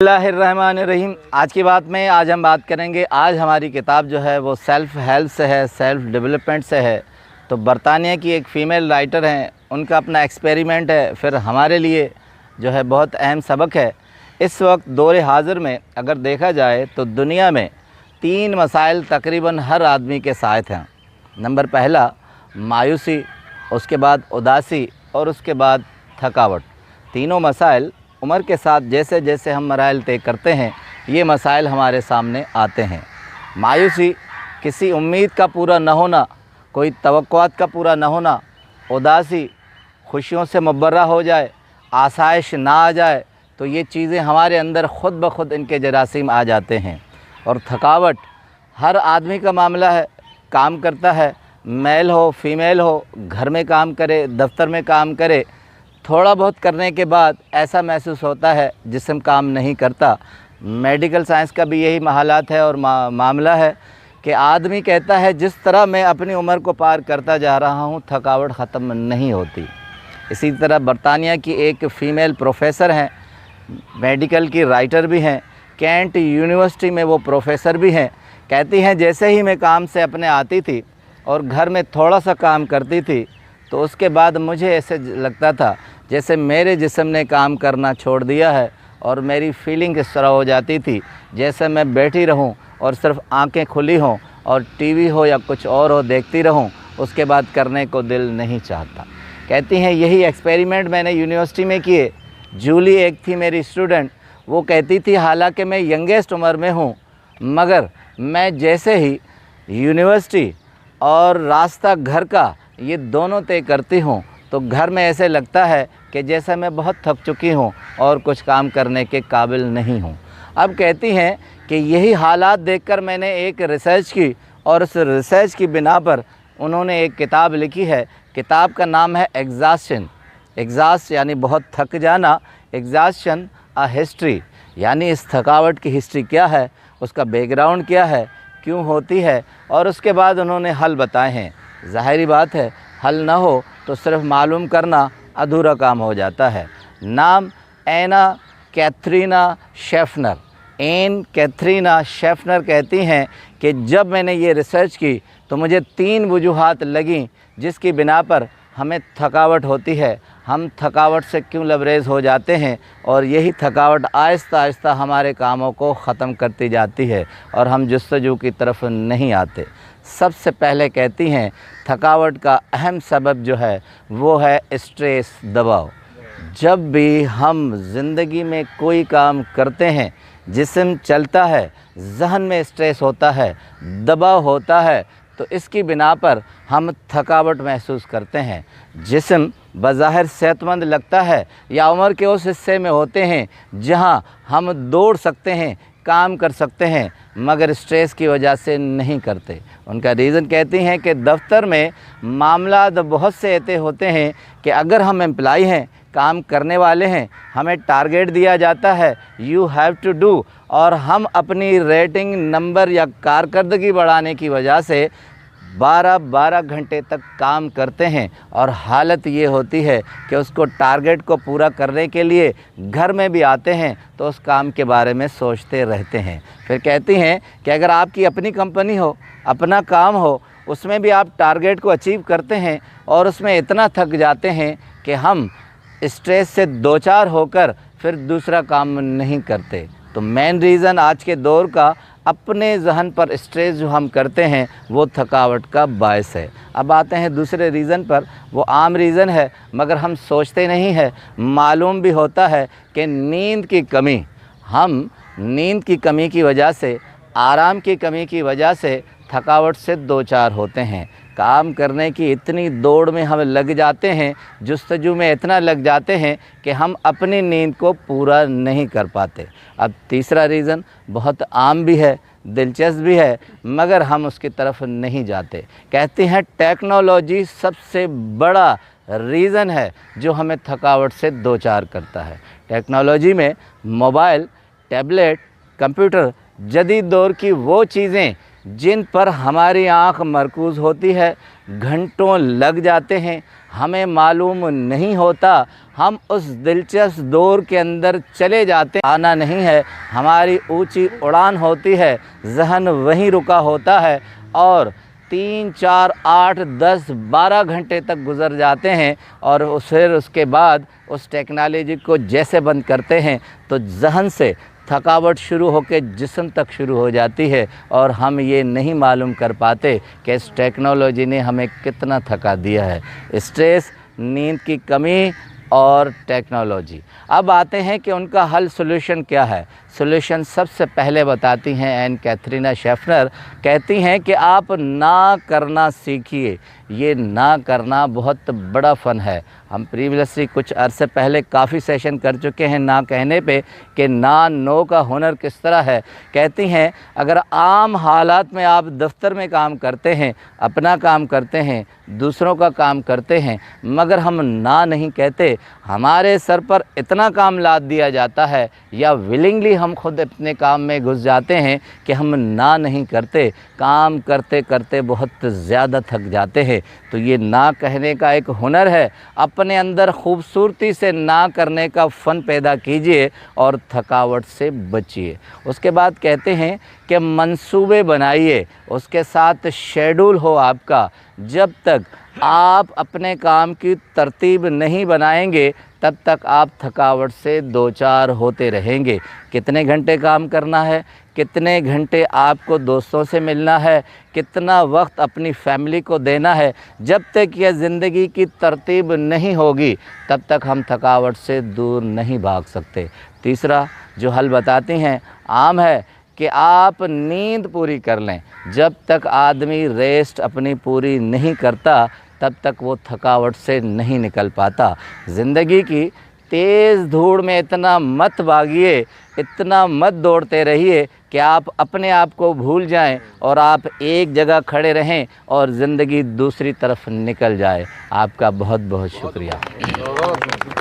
बिस्मिल्लाहिर्रहमानिर्रहीम। आज की बात में आज हम बात करेंगे। आज हमारी किताब जो है वो सेल्फ़ हेल्प से है, सेल्फ़ डेवलपमेंट से है। तो बरतानिया की एक फ़ीमेल राइटर हैं, उनका अपना एक्सपेरिमेंट है, फिर हमारे लिए जो है बहुत अहम सबक है। इस वक्त दौर हाज़िर में अगर देखा जाए तो दुनिया में 3 मसाइल तकरीबन हर आदमी के साथ हैं। नंबर पहला मायूसी, उसके बाद उदासी और उसके बाद थकावट। तीनों मसाइल उम्र के साथ जैसे जैसे हम मराइल तय करते हैं, ये मसाइल हमारे सामने आते हैं। मायूसी, किसी उम्मीद का पूरा न होना, कोई तवक्कुआत का पूरा न होना। उदासी, खुशियों से मुबर्रा हो जाए, आसाइश ना आ जाए, तो ये चीज़ें हमारे अंदर ख़ुद ब खुद इनके जरासीम आ जाते हैं। और थकावट हर आदमी का मामला है, काम करता है, मेल हो फीमेल हो, घर में काम करे, दफ्तर में काम करे, थोड़ा बहुत करने के बाद ऐसा महसूस होता है जिस्म काम नहीं करता। मेडिकल साइंस का भी यही हालात है और मामला है कि आदमी कहता है जिस तरह मैं अपनी उम्र को पार करता जा रहा हूँ, थकावट ख़त्म नहीं होती। इसी तरह बरतानिया की एक फ़ीमेल प्रोफेसर हैं, मेडिकल की राइटर भी हैं, कैंट यूनिवर्सिटी में वो प्रोफेसर भी हैं। कहती हैं जैसे ही मैं काम से अपने आती थी और घर में थोड़ा सा काम करती थी, तो उसके बाद मुझे ऐसे लगता था जैसे मेरे जिस्म ने काम करना छोड़ दिया है और मेरी फीलिंग इस तरह हो जाती थी जैसे मैं बैठी रहूं और सिर्फ आंखें खुली हों और टीवी हो या कुछ और हो देखती रहूं, उसके बाद करने को दिल नहीं चाहता। कहती हैं यही एक्सपेरिमेंट मैंने यूनिवर्सिटी में किए। जूली एक थी मेरी स्टूडेंट, वो कहती थी हालांकि मैं यंगेस्ट उम्र में हूँ, मगर मैं जैसे ही यूनिवर्सिटी और रास्ता घर का ये दोनों तय करती हूँ तो घर में ऐसे लगता है कि जैसे मैं बहुत थक चुकी हूँ और कुछ काम करने के काबिल नहीं हूँ। अब कहती हैं कि यही हालात देखकर मैंने एक रिसर्च की और उस रिसर्च की बिना पर उन्होंने एक किताब लिखी है। किताब का नाम है एग्जॉस्शन। एग्जॉस्ट यानी बहुत थक जाना, एग्जॉस्शन अ हिस्ट्री यानी इस थकावट की हिस्ट्री क्या है, उसका बैकग्राउंड क्या है, क्यों होती है, और उसके बाद उन्होंने हल बताए हैं। ज़ाहिरी बात है, हल ना हो तो सिर्फ मालूम करना अधूरा काम हो जाता है। नाम एना कैथरीना शेफनर। एन कैथरीना शेफनर कहती हैं कि जब मैंने ये रिसर्च की तो मुझे 3 वजूहात लगी जिसकी बिना पर हमें थकावट होती है। हम थकावट से क्यों लबरेज़ हो जाते हैं और यही थकावट आहिस्ता आहिस्ता हमारे कामों को ख़त्म करती जाती है और हम जुस्तजू की तरफ नहीं आते। सबसे पहले कहती हैं थकावट का अहम सबब जो है वो है स्ट्रेस, दबाव। जब भी हम ज़िंदगी में कोई काम करते हैं, जिस्म चलता है, ज़हन में स्ट्रेस होता है, दबाव होता है, तो इसकी बिना पर हम थकावट महसूस करते हैं। जिस्म बज़ाहिर सेहतमंद लगता है या उम्र के उस हिस्से में होते हैं जहां हम दौड़ सकते हैं, काम कर सकते हैं, मगर स्ट्रेस की वजह से नहीं करते। उनका रीज़न कहती हैं कि दफ्तर में मामला बहुत से ऐसे होते हैं कि अगर हम एम्प्लॉय हैं, काम करने वाले हैं, हमें टारगेट दिया जाता है यू हैव टू डू, और हम अपनी रेटिंग नंबर या कारकर्दगी बढ़ाने की वजह से 12-12 घंटे तक काम करते हैं और हालत ये होती है कि उसको टारगेट को पूरा करने के लिए घर में भी आते हैं तो उस काम के बारे में सोचते रहते हैं। फिर कहती हैं कि अगर आपकी अपनी कंपनी हो, अपना काम हो, उसमें भी आप टारगेट को अचीव करते हैं और उसमें इतना थक जाते हैं कि हम स्ट्रेस से दो चार होकर फिर दूसरा काम नहीं करते। तो मेन रीज़न आज के दौर का अपने जहन पर स्ट्रेस जो हम करते हैं वो थकावट का बायस है। अब आते हैं दूसरे रीज़न पर। वो आम रीज़न है मगर हम सोचते नहीं है। मालूम भी होता है कि नींद की कमी, हम नींद की कमी की वजह से, आराम की कमी की वजह से थकावट से दो चार होते हैं। काम करने की इतनी दौड़ में हम लग जाते हैं, जुस्तजू में इतना लग जाते हैं कि हम अपनी नींद को पूरा नहीं कर पाते। अब तीसरा रीज़न बहुत आम भी है, दिलचस्प भी है, मगर हम उसकी तरफ नहीं जाते। कहते हैं टेक्नोलॉजी सबसे बड़ा रीज़न है जो हमें थकावट से दो चार करता है। टेक्नोलॉजी में मोबाइल, टैबलेट, कंप्यूटर, जदीद दौर की वो चीज़ें जिन पर हमारी आँख मरकूज़ होती है, घंटों लग जाते हैं, हमें मालूम नहीं होता, हम उस दिलचस्प दौर के अंदर चले जाते हैं। आना नहीं है, हमारी ऊंची उड़ान होती है, ज़हन वहीं रुका होता है और 3, 4, 8, 10, 12 घंटे तक गुज़र जाते हैं और फिर उसके बाद उस टेक्नोलॉजी को जैसे बंद करते हैं तो ज़हन से थकावट शुरू होकर जिस्म तक शुरू हो जाती है और हम ये नहीं मालूम कर पाते कि इस टेक्नोलॉजी ने हमें कितना थका दिया है। स्ट्रेस, नींद की कमी और टेक्नोलॉजी। अब आते हैं कि उनका हल सॉल्यूशन क्या है। सॉल्यूशन सबसे पहले बताती हैं एन कैथरीना शेफनर, कहती हैं कि आप ना करना सीखिए। ये ना करना बहुत बड़ा फ़न है। हम प्रीवियसली कुछ अरसे पहले काफ़ी सेशन कर चुके हैं ना कहने पे कि नो का हुनर किस तरह है। कहती हैं अगर आम हालात में आप दफ्तर में काम करते हैं, अपना काम करते हैं, दूसरों का काम करते हैं, मगर हम ना नहीं कहते, हमारे सर पर इतना काम लाद दिया जाता है या विलिंगली हम खुद अपने काम में घुस जाते हैं कि हम ना नहीं करते, काम करते करते बहुत ज़्यादा थक जाते हैं। तो ये ना कहने का एक हुनर है। अपने अंदर खूबसूरती से ना करने का फ़न पैदा कीजिए और थकावट से बचिए। उसके बाद कहते हैं कि मंसूबे बनाइए, उसके साथ शेड्यूल हो आपका। जब तक आप अपने काम की तरतीब नहीं बनाएंगे तब तक आप थकावट से दो चार होते रहेंगे। कितने घंटे काम करना है, कितने घंटे आपको दोस्तों से मिलना है, कितना वक्त अपनी फैमिली को देना है, जब तक यह ज़िंदगी की तरतीब नहीं होगी तब तक हम थकावट से दूर नहीं भाग सकते। तीसरा जो हल बताती हैं आम है कि आप नींद पूरी कर लें। जब तक आदमी रेस्ट अपनी पूरी नहीं करता तब तक वो थकावट से नहीं निकल पाता। ज़िंदगी की तेज़ धूड़ में इतना मत भागिए, इतना मत दौड़ते रहिए कि आप अपने आप को भूल जाएं और आप एक जगह खड़े रहें और ज़िंदगी दूसरी तरफ निकल जाए। आपका बहुत बहुत शुक्रिया।